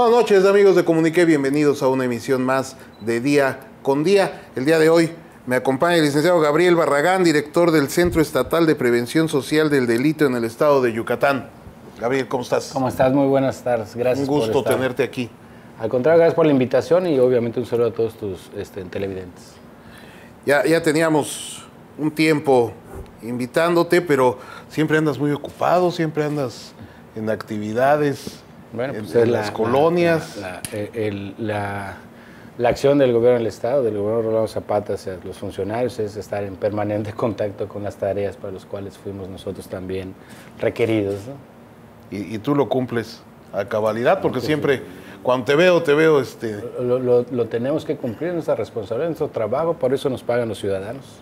Buenas noches, amigos de Comuniqué, bienvenidos a una emisión más de Día con Día. El día de hoy me acompaña el licenciado Gabriel Barragán, director del Centro Estatal de Prevención Social del Delito en el estado de Yucatán. Gabriel, ¿cómo estás? ¿Cómo estás? Muy buenas tardes, gracias. Un gusto tenerte aquí. Al contrario, gracias por la invitación y obviamente un saludo a todos tus televidentes. Ya teníamos un tiempo invitándote, pero siempre andas muy ocupado, siempre andas en actividades, bueno, pues en las colonias. La acción del gobierno del Estado, del gobierno Rolando Zapata hacia los funcionarios es estar en permanente contacto con las tareas para las cuales fuimos nosotros también requeridos, ¿no? Y tú lo cumples a cabalidad, porque siempre, cuando te veo... Lo tenemos que cumplir, nuestra responsabilidad, nuestro trabajo, por eso nos pagan los ciudadanos.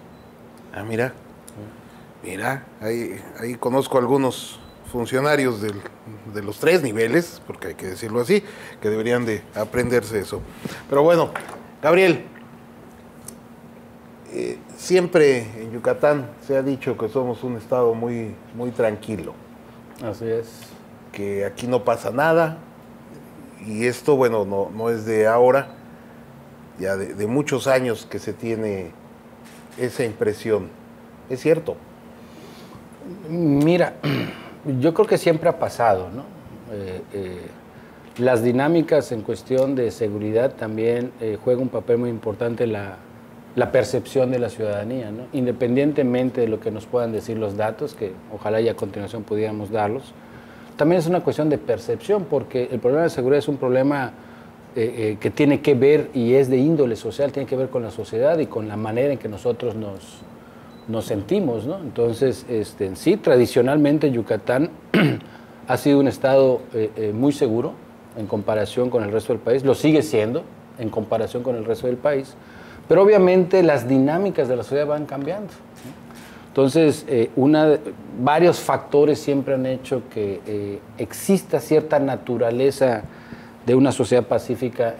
Ah, mira, ahí conozco algunos funcionarios de los tres niveles, porque hay que decirlo así, que deberían de aprenderse eso. Pero bueno, Gabriel, siempre en Yucatán se ha dicho que somos un estado muy, muy tranquilo. Así es. Que aquí no pasa nada, y esto, bueno, no es de ahora, ya de muchos años que se tiene esa impresión. ¿Es cierto? Mira, yo creo que siempre ha pasado, ¿no? Las dinámicas en cuestión de seguridad también juegan un papel muy importante en la percepción de la ciudadanía, ¿no? Independientemente de lo que nos puedan decir los datos, que ojalá ya a continuación pudiéramos darlos, también es una cuestión de percepción, porque el problema de seguridad es un problema que tiene que ver, y es de índole social, tiene que ver con la sociedad y con la manera en que nosotros nos sentimos, ¿no? Entonces, sí, tradicionalmente Yucatán ha sido un estado muy seguro en comparación con el resto del país, lo sigue siendo en comparación con el resto del país, pero obviamente las dinámicas de la sociedad van cambiando, ¿no? Entonces, varios factores siempre han hecho que exista cierta naturaleza de una sociedad pacífica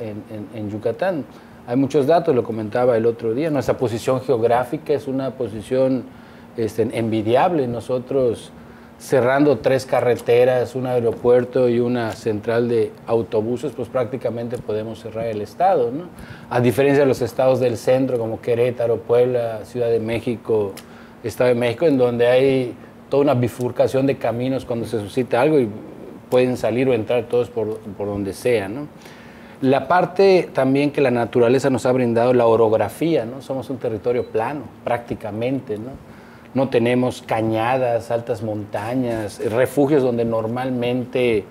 en Yucatán. Hay muchos datos, lo comentaba el otro día, nuestra posición geográfica es una posición envidiable. Nosotros, cerrando 3 carreteras, un aeropuerto y una central de autobuses, pues prácticamente podemos cerrar el estado, ¿no? A diferencia de los estados del centro, como Querétaro, Puebla, Ciudad de México, Estado de México, en donde hay toda una bifurcación de caminos cuando se suscita algo y pueden salir o entrar todos por donde sea, ¿no? La parte también que la naturaleza nos ha brindado, la orografía, ¿no? Somos un territorio plano, prácticamente, ¿no? No tenemos cañadas, altas montañas, refugios donde normalmente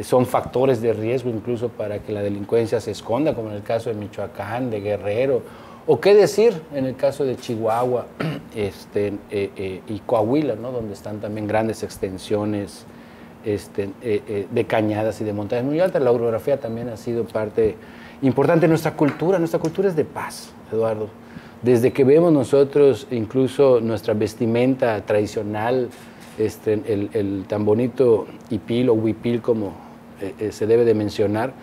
son factores de riesgo incluso para que la delincuencia se esconda, como en el caso de Michoacán, de Guerrero, o qué decir en el caso de Chihuahua y Coahuila, ¿no? Donde están también grandes extensiones de cañadas y de montañas muy altas. La orografía también ha sido parte importante de nuestra cultura. Nuestra cultura es de paz, Eduardo. Desde que vemos nosotros incluso nuestra vestimenta tradicional, el tan bonito hipil o huipil como se debe de mencionar,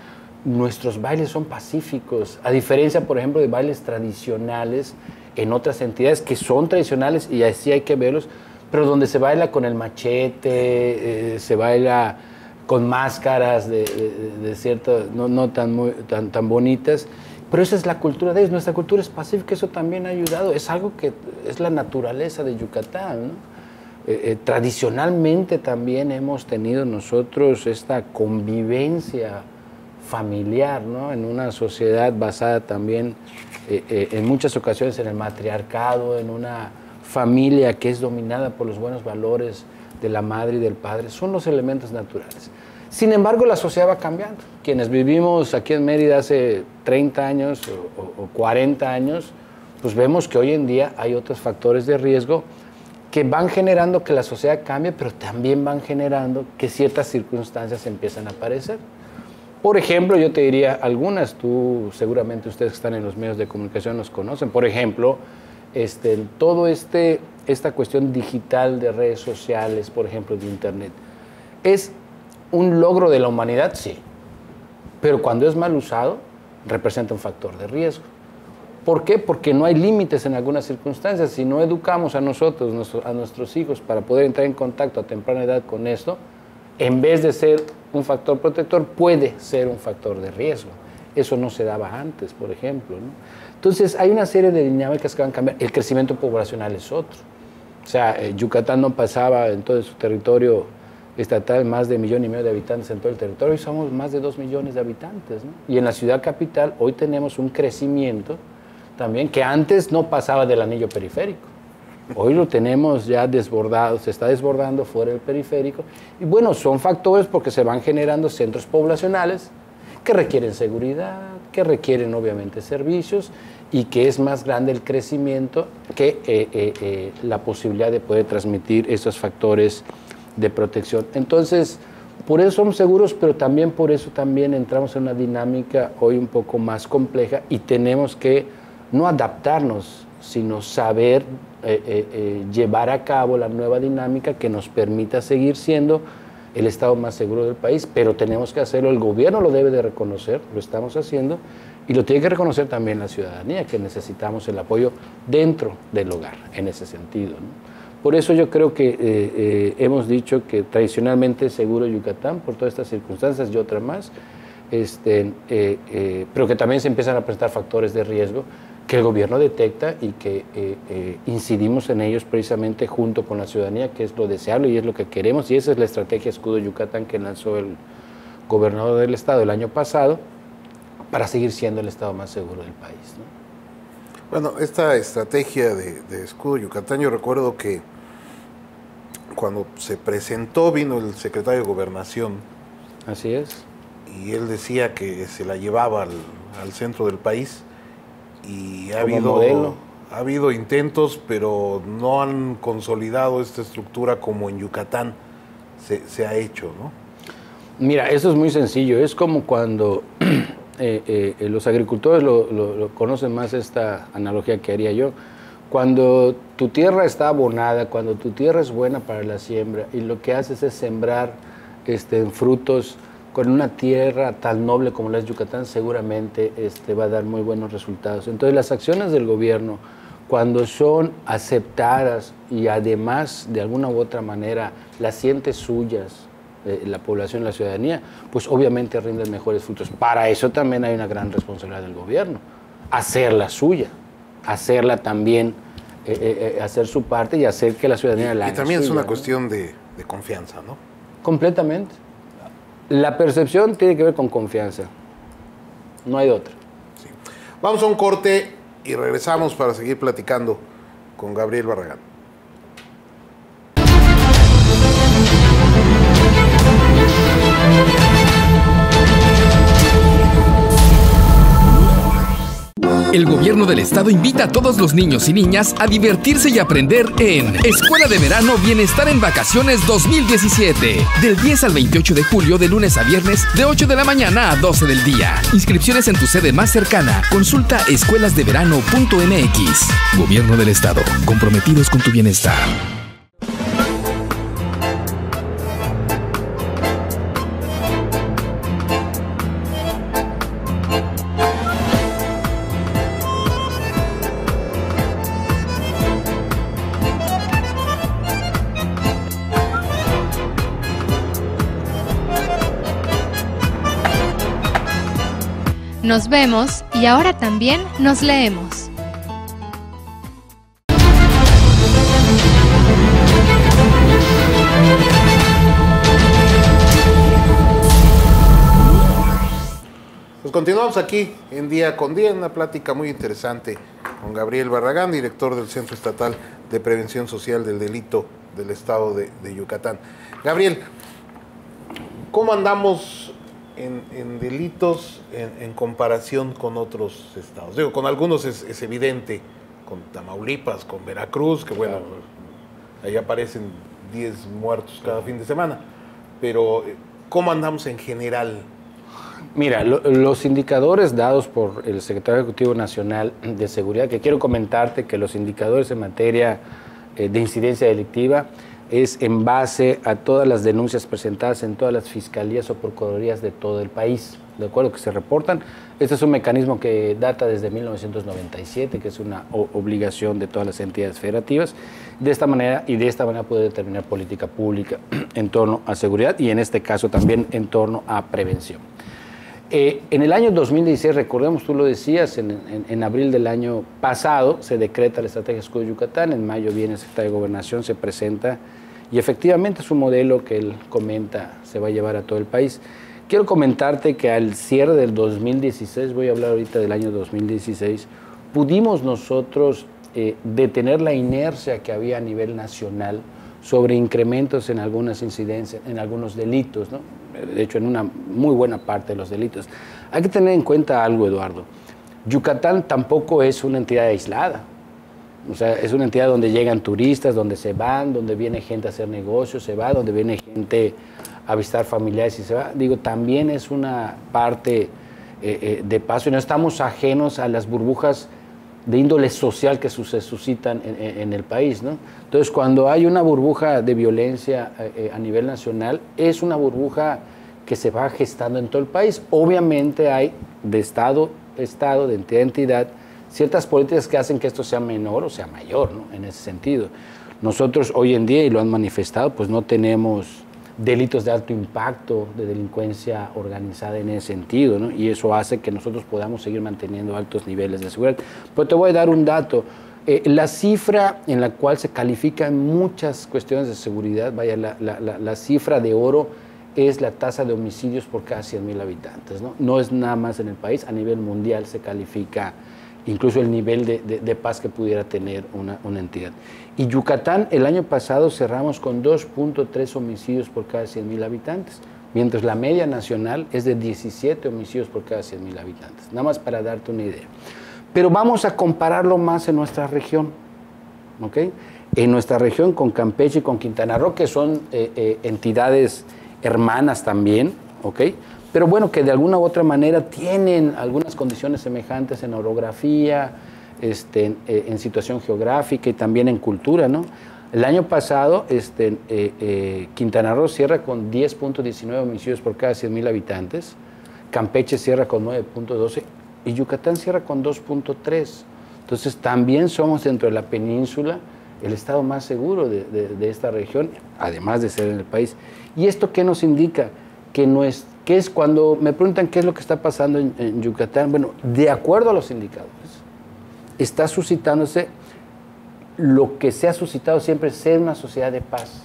nuestros bailes son pacíficos, a diferencia, por ejemplo, de bailes tradicionales en otras entidades que son tradicionales y así hay que verlos, pero donde se baila con el machete, se baila con máscaras de ciertas, no tan bonitas, pero esa es la cultura de ellos. Nuestra cultura es pacífica, eso también ha ayudado, es algo que es la naturaleza de Yucatán, ¿no? Tradicionalmente también hemos tenido nosotros esta convivencia familiar, ¿no? En una sociedad basada también en muchas ocasiones en el matriarcado, en una familia que es dominada por los buenos valores de la madre y del padre, son los elementos naturales. Sin embargo, la sociedad va cambiando. Quienes vivimos aquí en Mérida hace 30 años o 40 años, pues vemos que hoy en día hay otros factores de riesgo que van generando que la sociedad cambie, pero también van generando que ciertas circunstancias empiezan a aparecer. Por ejemplo, yo te diría algunas, tú seguramente ustedes que están en los medios de comunicación los conocen. Por ejemplo, esta cuestión digital de redes sociales, por ejemplo, de internet, ¿es un logro de la humanidad? Sí, pero cuando es mal usado, representa un factor de riesgo. ¿Por qué? Porque no hay límites en algunas circunstancias. Si no educamos a nosotros, a nuestros hijos, para poder entrar en contacto a temprana edad con esto, en vez de ser un factor protector, puede ser un factor de riesgo. Eso no se daba antes, por ejemplo, ¿no? Entonces, hay una serie de dinámicas que van a cambiar. El crecimiento poblacional es otro. O sea, Yucatán no pasaba en todo su territorio estatal más de 1,5 millones de habitantes en todo el territorio. Hoy somos más de 2 millones de habitantes, ¿no? Y en la ciudad capital hoy tenemos un crecimiento también que antes no pasaba del anillo periférico. Hoy lo tenemos ya desbordado, se está desbordando fuera del periférico. Y bueno, son factores porque se van generando centros poblacionales que requieren seguridad, que requieren obviamente servicios y que es más grande el crecimiento que la posibilidad de poder transmitir esos factores de protección. Entonces, por eso somos seguros, pero también por eso también entramos en una dinámica hoy un poco más compleja y tenemos que no adaptarnos, sino saber llevar a cabo la nueva dinámica que nos permita seguir siendo el estado más seguro del país, pero tenemos que hacerlo, el gobierno lo debe de reconocer, lo estamos haciendo, y lo tiene que reconocer también la ciudadanía, que necesitamos el apoyo dentro del hogar, en ese sentido, ¿no? Por eso yo creo que hemos dicho que tradicionalmente es seguro Yucatán, por todas estas circunstancias y otras más, pero que también se empiezan a presentar factores de riesgo que el gobierno detecta y que incidimos en ellos precisamente junto con la ciudadanía, que es lo deseable y es lo que queremos, y esa es la estrategia Escudo Yucatán que lanzó el gobernador del estado el año pasado para seguir siendo el estado más seguro del país, ¿no? Bueno, esta estrategia de Escudo Yucatán, yo recuerdo que cuando se presentó vino el secretario de Gobernación. Así es. Y él decía que se la llevaba al centro del país. Y ha habido intentos, pero no han consolidado esta estructura como en Yucatán se ha hecho, ¿no? Mira, eso es muy sencillo. Es como cuando los agricultores lo conocen más, esta analogía que haría yo. Cuando tu tierra está abonada, cuando tu tierra es buena para la siembra y lo que haces es sembrar frutos con una tierra tan noble como la es Yucatán, seguramente va a dar muy buenos resultados. Entonces, las acciones del gobierno, cuando son aceptadas y además, de alguna u otra manera, las siente suyas, la población, la ciudadanía, pues obviamente rinden mejores frutos. Para eso también hay una gran responsabilidad del gobierno, hacerla suya, hacerla también, hacer su parte y hacer que la ciudadanía la haga. Y también suya, es una ¿no? cuestión de confianza, ¿no? Completamente. La percepción tiene que ver con confianza. No hay otra. Sí. Vamos a un corte y regresamos para seguir platicando con Gabriel Barragán. El gobierno del estado invita a todos los niños y niñas a divertirse y aprender en Escuela de Verano Bienestar en Vacaciones 2017. Del 10 al 28 de julio, de lunes a viernes, de 8 de la mañana a 12 del día. Inscripciones en tu sede más cercana. Consulta escuelasdeverano.mx. Gobierno del estado, comprometidos con tu bienestar. Nos vemos y ahora también nos leemos. Pues continuamos aquí en Día con Día, en una plática muy interesante con Gabriel Barragán, director del Centro Estatal de Prevención Social del Delito del Estado de Yucatán. Gabriel, ¿cómo andamos en delitos en comparación con otros estados? Digo, con algunos es evidente, con Tamaulipas, con Veracruz, que bueno, ahí aparecen 10 muertos cada fin de semana, pero ¿cómo andamos en general? Mira, los indicadores dados por el Secretario Ejecutivo Nacional de Seguridad, que quiero comentarte que los indicadores en materia de incidencia delictiva es en base a todas las denuncias presentadas en todas las fiscalías o procuradurías de todo el país, ¿de acuerdo? Que se reportan. Este es un mecanismo que data desde 1997, que es una obligación de todas las entidades federativas. De esta manera puede determinar política pública en torno a seguridad y en este caso también en torno a prevención. En el año 2016, recordemos, tú lo decías, en abril del año pasado se decreta la Estrategia Escudo Yucatán, en mayo viene el secretario de Gobernación, se presenta y efectivamente es un modelo que él comenta se va a llevar a todo el país. Quiero comentarte que al cierre del 2016, voy a hablar ahorita del año 2016, pudimos nosotros detener la inercia que había a nivel nacional sobre incrementos en algunas incidencias, en algunos delitos, ¿no? De hecho, en una muy buena parte de los delitos. Hay que tener en cuenta algo, Eduardo. Yucatán tampoco es una entidad aislada. O sea, es una entidad donde llegan turistas, donde se van, donde viene gente a hacer negocios, se va, donde viene gente a visitar familiares y se va. Digo, también es una parte de paso y no estamos ajenos a las burbujas de índole social que se suscitan en el país, ¿no? Entonces, cuando hay una burbuja de violencia a nivel nacional, es una burbuja que se va gestando en todo el país. Obviamente hay de estado, de entidad a entidad, ciertas políticas que hacen que esto sea menor o sea mayor, ¿no? En ese sentido. Nosotros hoy en día, y lo han manifestado, pues no tenemos delitos de alto impacto, de delincuencia organizada en ese sentido, ¿no? Y eso hace que nosotros podamos seguir manteniendo altos niveles de seguridad. Pero te voy a dar un dato. La cifra en la cual se califican muchas cuestiones de seguridad, vaya, la cifra de oro es la tasa de homicidios por cada 100,000 habitantes, ¿no? No es nada más en el país, a nivel mundial se califica incluso el nivel de paz que pudiera tener una entidad. Y Yucatán, el año pasado cerramos con 2.3 homicidios por cada 100,000 habitantes, mientras la media nacional es de 17 homicidios por cada 100,000 habitantes, nada más para darte una idea. Pero vamos a compararlo más en nuestra región, ¿ok? En nuestra región con Campeche y con Quintana Roo, que son entidades hermanas también, ¿ok? Pero bueno, que de alguna u otra manera tienen algunas condiciones semejantes en orografía, en situación geográfica y también en cultura, ¿no? El año pasado, Quintana Roo cierra con 10.19 homicidios por cada 100,000 habitantes, Campeche cierra con 9.12 y Yucatán cierra con 2.3. Entonces también somos dentro de la península el estado más seguro de esta región, además de ser en el país. ¿Y esto qué nos indica? Que es cuando me preguntan qué es lo que está pasando en Yucatán. Bueno, de acuerdo a los indicadores, está suscitándose lo que se ha suscitado siempre, ser una sociedad de paz.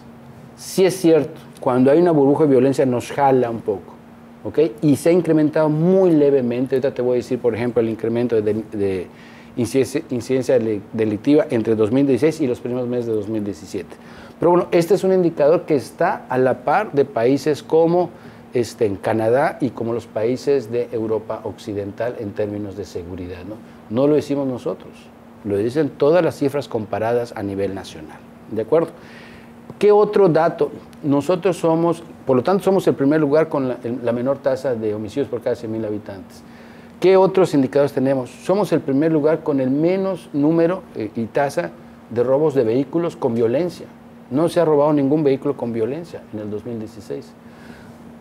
Sí es cierto, cuando hay una burbuja de violencia nos jala un poco, ¿ok? Y se ha incrementado muy levemente. Ahorita te voy a decir, por ejemplo, el incremento de incidencia delictiva entre 2016 y los primeros meses de 2017. Pero bueno, este es un indicador que está a la par de países como en Canadá y como los países de Europa Occidental en términos de seguridad, ¿no? No lo decimos nosotros, lo dicen todas las cifras comparadas a nivel nacional, ¿de acuerdo? ¿Qué otro dato? Nosotros somos, por lo tanto, somos el primer lugar con la menor tasa de homicidios por cada 100,000 habitantes. ¿Qué otros indicadores tenemos? Somos el primer lugar con el menos número y tasa de robos de vehículos con violencia. No se ha robado ningún vehículo con violencia en el 2016.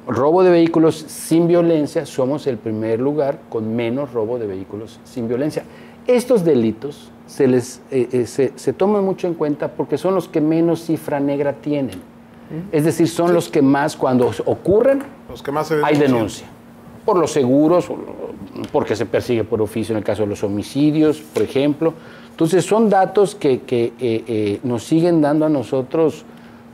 Robo de vehículos sin violencia, somos el primer lugar con menos robo de vehículos sin violencia. Estos delitos se toman mucho en cuenta porque son los que menos cifra negra tienen. Es decir, son los que más, cuando ocurren, los que más hay denuncia. Por los seguros, porque se persigue por oficio en el caso de los homicidios, por ejemplo. Entonces, son datos que nos siguen dando a nosotros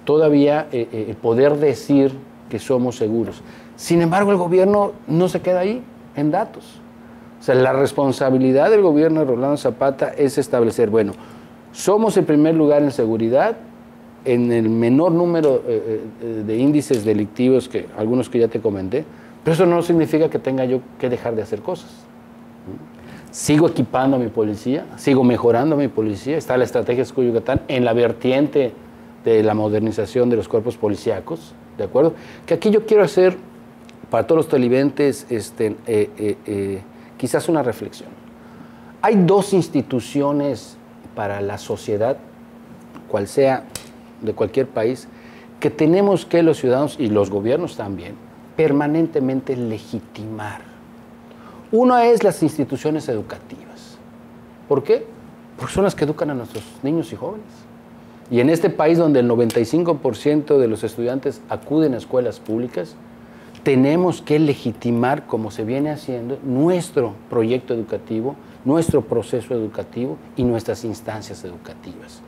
todavía el poder decir que somos seguros. Sin embargo, el gobierno no se queda ahí, en datos. O sea, la responsabilidad del gobierno de Rolando Zapata es establecer, bueno, somos el primer lugar en seguridad, en el menor número de índices delictivos, que algunos que ya te comenté, pero eso no significa que tenga yo que dejar de hacer cosas. Sigo equipando a mi policía, sigo mejorando a mi policía, está la estrategia Escudo Yucatán en la vertiente de la modernización de los cuerpos policíacos, ¿de acuerdo? Que aquí yo quiero hacer, para todos los televidentes, quizás una reflexión. Hay dos instituciones para la sociedad, cual sea de cualquier país, que tenemos que los ciudadanos y los gobiernos también permanentemente legitimar. Una es las instituciones educativas. ¿Por qué? Porque son las que educan a nuestros niños y jóvenes. Y en este país donde el 95% de los estudiantes acuden a escuelas públicas, tenemos que legitimar, como se viene haciendo, nuestro proyecto educativo, nuestro proceso educativo y nuestras instancias educativas.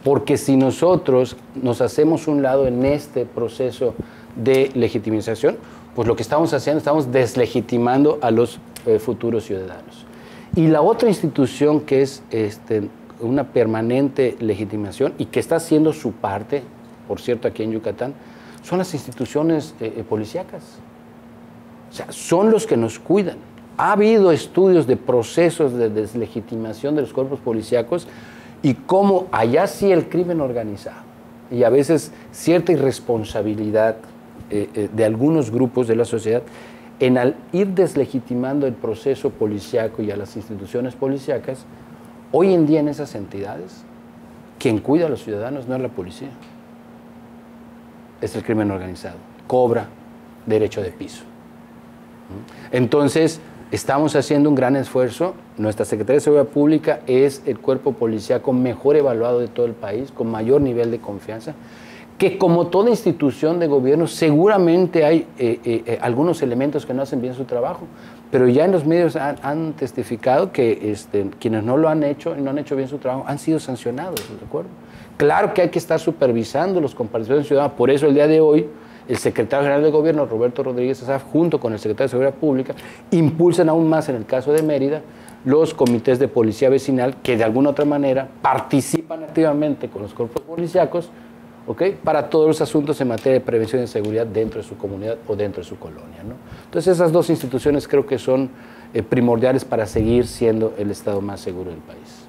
Porque si nosotros nos hacemos un lado en este proceso de legitimización, pues lo que estamos haciendo, estamos deslegitimando a los futuros ciudadanos. Y la otra institución que es una permanente legitimación y que está haciendo su parte, por cierto, aquí en Yucatán, son las instituciones policíacas. O sea, son los que nos cuidan. Ha habido estudios de procesos de deslegitimación de los cuerpos policíacos y cómo allá sí el crimen organizado y a veces cierta irresponsabilidad de algunos grupos de la sociedad en al ir deslegitimando el proceso policíaco y a las instituciones policíacas, hoy en día en esas entidades, quien cuida a los ciudadanos no es la policía, es el crimen organizado, cobra derecho de piso. Entonces, estamos haciendo un gran esfuerzo. Nuestra Secretaría de Seguridad Pública es el cuerpo policíaco mejor evaluado de todo el país, con mayor nivel de confianza, que como toda institución de gobierno seguramente hay algunos elementos que no hacen bien su trabajo, pero ya en los medios han testificado que quienes no lo han hecho y no han hecho bien su trabajo han sido sancionados, ¿de acuerdo? Claro que hay que estar supervisando los comparecencias ciudadanas, por eso el día de hoy el secretario general de Gobierno, Roberto Rodríguez Assaf, junto con el secretario de Seguridad Pública, impulsan aún más en el caso de Mérida los comités de policía vecinal que de alguna u otra manera participan activamente con los cuerpos policíacos, ¿okay?, para todos los asuntos en materia de prevención y seguridad dentro de su comunidad o dentro de su colonia, ¿no? Entonces esas dos instituciones creo que son primordiales para seguir siendo el estado más seguro del país.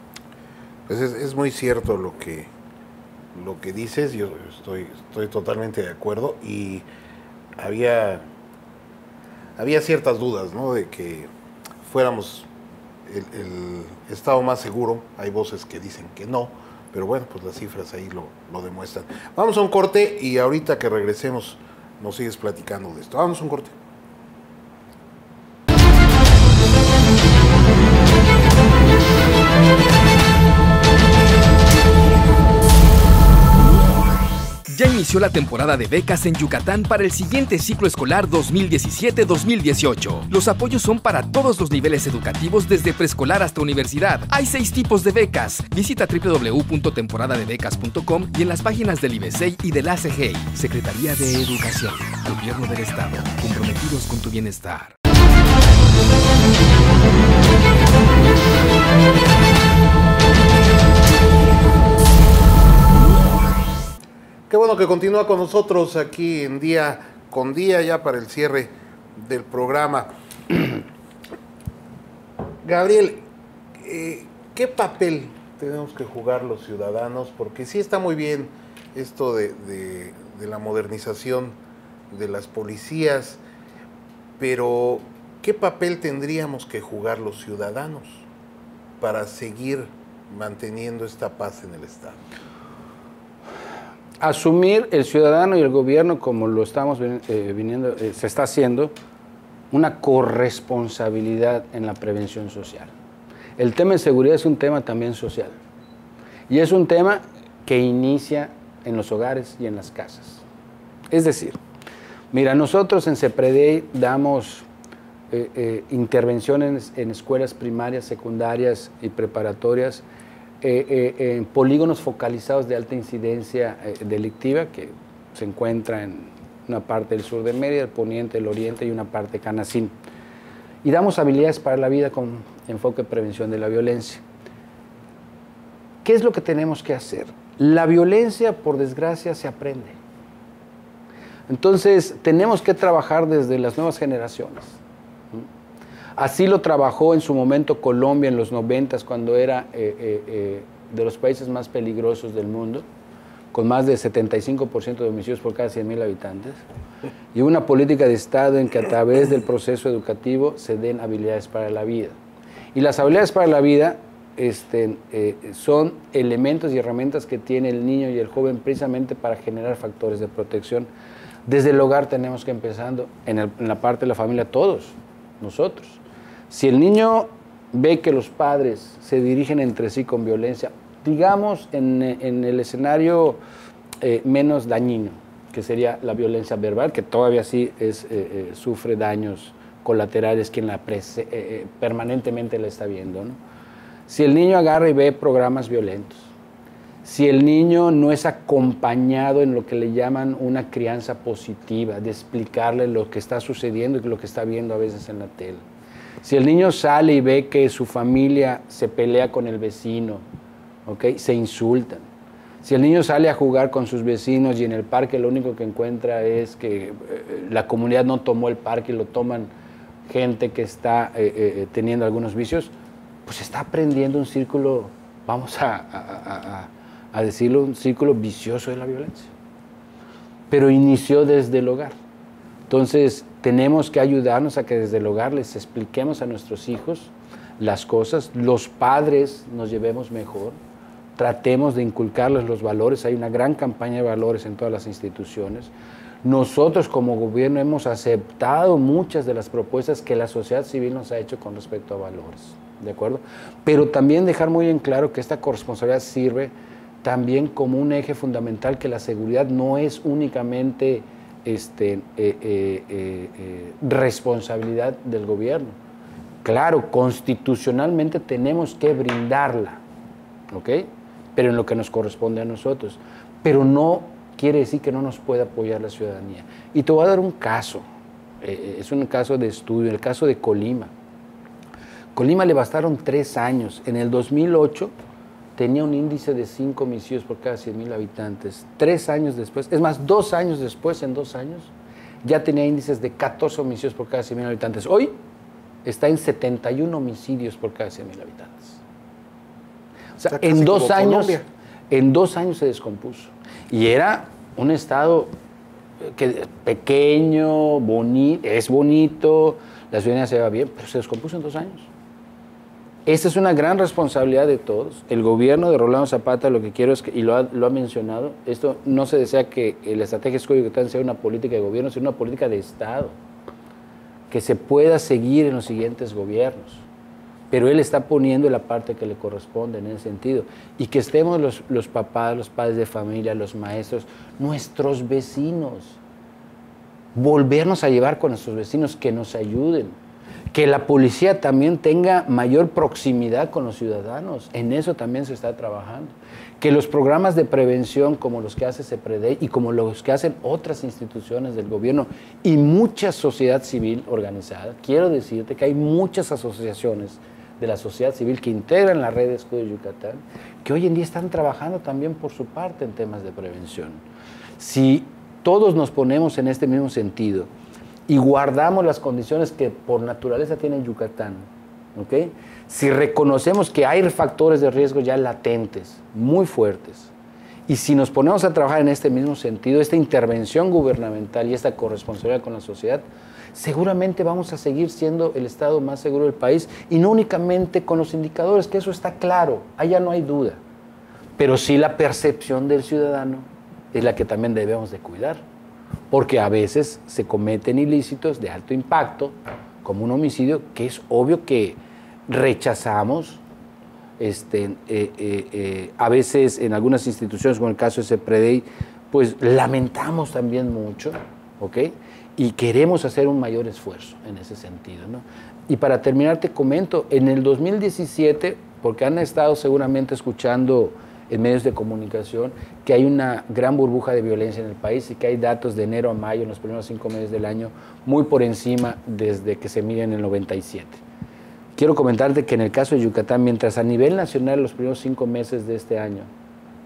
Pues es muy cierto lo que dices, yo estoy totalmente de acuerdo, y había ciertas dudas, ¿no?, de que fuéramos el estado más seguro. Hay voces que dicen que no, pero bueno, pues las cifras ahí lo demuestran. Vamos a un corte y ahorita que regresemos nos sigues platicando de esto. Vamos a un corte. Ya inició la temporada de becas en Yucatán para el siguiente ciclo escolar 2017-2018. Los apoyos son para todos los niveles educativos desde preescolar hasta universidad. Hay 6 tipos de becas. Visita www.temporadadebecas.com y en las páginas del IBESEI y de la CGI. Secretaría de Educación, Gobierno del Estado, comprometidos con tu bienestar. Qué bueno que continúa con nosotros aquí en Día con Día, ya para el cierre del programa. Gabriel, ¿qué papel tenemos que jugar los ciudadanos? Porque sí está muy bien esto de la modernización de las policías, pero ¿qué papel tendríamos que jugar los ciudadanos para seguir manteniendo esta paz en el Estado? Asumir el ciudadano y el gobierno, como lo estamos se está haciendo, una corresponsabilidad en la prevención social. El tema de seguridad es un tema también social. Y es un tema que inicia en los hogares y en las casas. Es decir, mira, nosotros en CEPREDEI damos intervenciones en escuelas primarias, secundarias y preparatorias, en polígonos focalizados de alta incidencia delictiva que se encuentra en una parte del sur de Mérida, el poniente, el oriente y una parte de Canacín. Y damos habilidades para la vida con enfoque de prevención de la violencia. ¿Qué es lo que tenemos que hacer? La violencia, por desgracia, se aprende. Entonces, tenemos que trabajar desde las nuevas generaciones. Así lo trabajó en su momento Colombia en los 90s, cuando era de los países más peligrosos del mundo, con más de 75% de homicidios por cada 100,000 habitantes, y una política de Estado en que a través del proceso educativo se den habilidades para la vida. Y las habilidades para la vida son elementos y herramientas que tiene el niño y el joven precisamente para generar factores de protección. Desde el hogar tenemos que empezando, en la parte de la familia, todos, nosotros. Si el niño ve que los padres se dirigen entre sí con violencia, digamos en el escenario menos dañino, que sería la violencia verbal, que todavía sí sufre daños colaterales quien permanentemente la está viendo, ¿no? Si el niño agarra y ve programas violentos, si el niño no es acompañado en lo que le llaman una crianza positiva, de explicarle lo que está sucediendo y lo que está viendo a veces en la tele, si el niño sale y ve que su familia se pelea con el vecino, ¿okay? Se insultan, si el niño sale a jugar con sus vecinos y en el parque lo único que encuentra es que la comunidad no tomó el parque y lo toman gente que está teniendo algunos vicios, pues está aprendiendo un círculo, vamos a decirlo, un círculo vicioso de la violencia. Pero inició desde el hogar. Entonces, tenemos que ayudarnos a que desde el hogar les expliquemos a nuestros hijos las cosas, los padres nos llevemos mejor, tratemos de inculcarles los valores. Hay una gran campaña de valores en todas las instituciones. Nosotros como gobierno hemos aceptado muchas de las propuestas que la sociedad civil nos ha hecho con respecto a valores, ¿de acuerdo? Pero también dejar muy en claro que esta corresponsabilidad sirve también como un eje fundamental, que la seguridad no es únicamente responsabilidad del gobierno. Claro, constitucionalmente tenemos que brindarla, ¿ok? Pero en lo que nos corresponde a nosotros. Pero no quiere decir que no nos pueda apoyar la ciudadanía. Y te voy a dar un caso, es un caso de estudio, el caso de Colima. Colima le bastaron 3 años. En el 2008 tenía un índice de 5 homicidios por cada 100,000 habitantes. 3 años después, es más, 2 años después, en 2 años, ya tenía índices de 14 homicidios por cada 100,000 habitantes. Hoy está en 71 homicidios por cada 100,000 habitantes. O sea, en 2 años se descompuso. Y era un estado pequeño, es bonito, la ciudadanía se va bien, pero se descompuso en 2 años. Esta es una gran responsabilidad de todos. El gobierno de Rolando Zapata, lo que quiero es que, y lo ha mencionado, esto no se desea que la estrategia Escuela Yucatán sea una política de gobierno, sino una política de Estado, que se pueda seguir en los siguientes gobiernos. Pero él está poniendo la parte que le corresponde en ese sentido. Y que estemos los papás, los padres de familia, los maestros, nuestros vecinos. Volvernos a llevar con nuestros vecinos, que nos ayuden. Que la policía también tenga mayor proximidad con los ciudadanos. En eso también se está trabajando. Que los programas de prevención como los que hace CEPREDEI y como los que hacen otras instituciones del gobierno y mucha sociedad civil organizada, quiero decirte que hay muchas asociaciones de la sociedad civil que integran la red de Escudo de Yucatán, que hoy en día están trabajando también por su parte en temas de prevención. Si todos nos ponemos en este mismo sentido y guardamos las condiciones que por naturaleza tiene Yucatán, ¿ok? Si reconocemos que hay factores de riesgo ya latentes, muy fuertes, y si nos ponemos a trabajar en este mismo sentido, esta intervención gubernamental y esta corresponsabilidad con la sociedad, seguramente vamos a seguir siendo el estado más seguro del país, y no únicamente con los indicadores, que eso está claro, allá no hay duda, pero sí la percepción del ciudadano es la que también debemos de cuidar, porque a veces se cometen ilícitos de alto impacto, como un homicidio, que es obvio que rechazamos. A veces en algunas instituciones, como el caso de CEPREDEI, pues lamentamos también mucho, ¿ok? Y queremos hacer un mayor esfuerzo en ese sentido, ¿no? Y para terminar te comento, en el 2017, porque han estado seguramente escuchando en medios de comunicación que hay una gran burbuja de violencia en el país y que hay datos de enero a mayo, en los primeros 5 meses del año, muy por encima desde que se mide en el 97. Quiero comentarte que en el caso de Yucatán, mientras a nivel nacional los primeros 5 meses de este año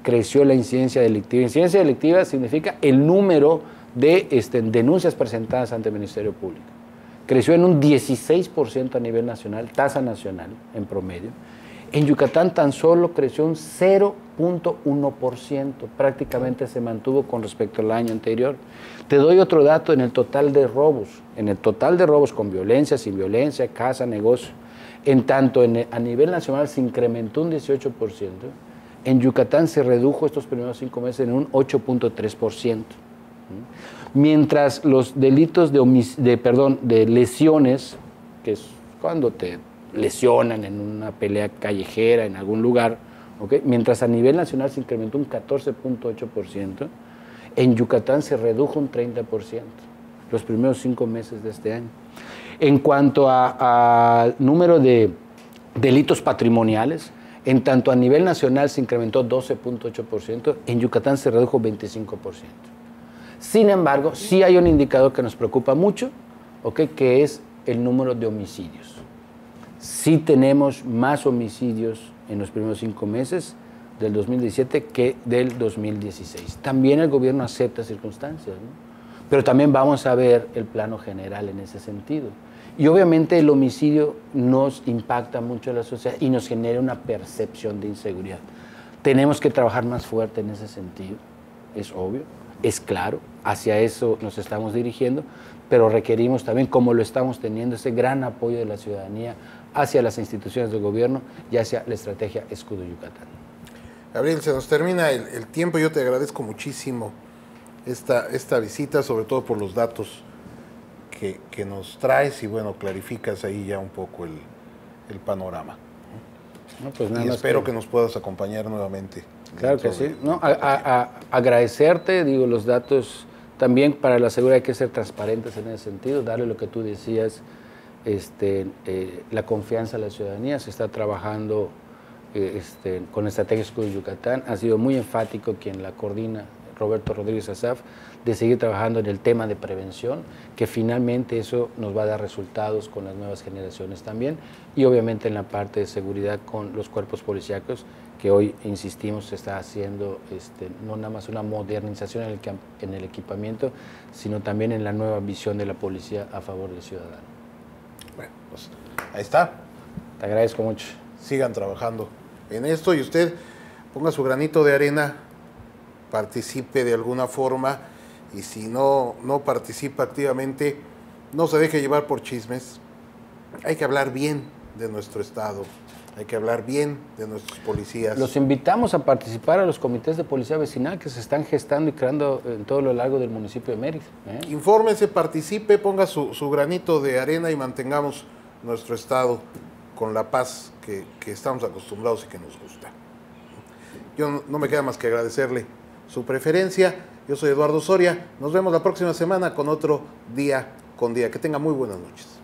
creció la incidencia delictiva. Incidencia delictiva significa el número de denuncias presentadas ante el Ministerio Público. Creció en un 16% a nivel nacional, tasa nacional en promedio. En Yucatán tan solo creció un 0.1%, prácticamente se mantuvo con respecto al año anterior. Te doy otro dato en el total de robos con violencia, sin violencia, casa, negocio. En tanto, a nivel nacional se incrementó un 18%, en Yucatán se redujo estos primeros 5 meses en un 8.3%. Mientras los delitos de lesiones, que es cuando te lesionan en una pelea callejera en algún lugar, ¿okay? Mientras a nivel nacional se incrementó un 14.8%, en Yucatán se redujo un 30% los primeros 5 meses de este año. En cuanto a número de delitos patrimoniales, en tanto a nivel nacional se incrementó 12.8%, en Yucatán se redujo 25%. Sin embargo, sí hay un indicador que nos preocupa mucho, ¿okay? Que es el número de homicidios. Sí tenemos más homicidios en los primeros 5 meses del 2017 que del 2016. También el gobierno acepta circunstancias, ¿no? Pero también vamos a ver el plano general en ese sentido. Y obviamente el homicidio nos impacta mucho a la sociedad y nos genera una percepción de inseguridad. Tenemos que trabajar más fuerte en ese sentido, es obvio, es claro, hacia eso nos estamos dirigiendo, pero requerimos también, como lo estamos teniendo, ese gran apoyo de la ciudadanía hacia las instituciones del gobierno y hacia la estrategia Escudo Yucatán. Gabriel, se nos termina el tiempo. Yo te agradezco muchísimo esta visita, sobre todo por los datos que nos traes y bueno, clarificas ahí ya un poco el panorama. No, pues nada y más espero que nos puedas acompañar nuevamente. Claro que sí. No, agradecerte, digo, los datos también para la seguridad hay que ser transparentes en ese sentido, darle lo que tú decías, la confianza a la ciudadanía. Se está trabajando con Estrategia Escudo Yucatán. Ha sido muy enfático quien la coordina, Roberto Rodríguez Asaf, de seguir trabajando en el tema de prevención, que finalmente eso nos va a dar resultados con las nuevas generaciones también, y obviamente en la parte de seguridad con los cuerpos policíacos, que hoy, insistimos, se está haciendo no nada más una modernización en el equipamiento, sino también en la nueva visión de la policía a favor del ciudadano. Bueno, pues ahí está. Te agradezco mucho. Sigan trabajando en esto y usted ponga su granito de arena, participe de alguna forma, y si no participa activamente, no se deje llevar por chismes. Hay que hablar bien de nuestro Estado, hay que hablar bien de nuestros policías. Los invitamos a participar a los comités de policía vecinal que se están gestando y creando en todo lo largo del municipio de Mérida. Infórmese, participe, ponga su granito de arena y mantengamos nuestro Estado con la paz que estamos acostumbrados y que nos gusta. Yo no me queda más que agradecerle su preferencia. Yo soy Eduardo Soria. Nos vemos la próxima semana con otro Día con Día. Que tenga muy buenas noches.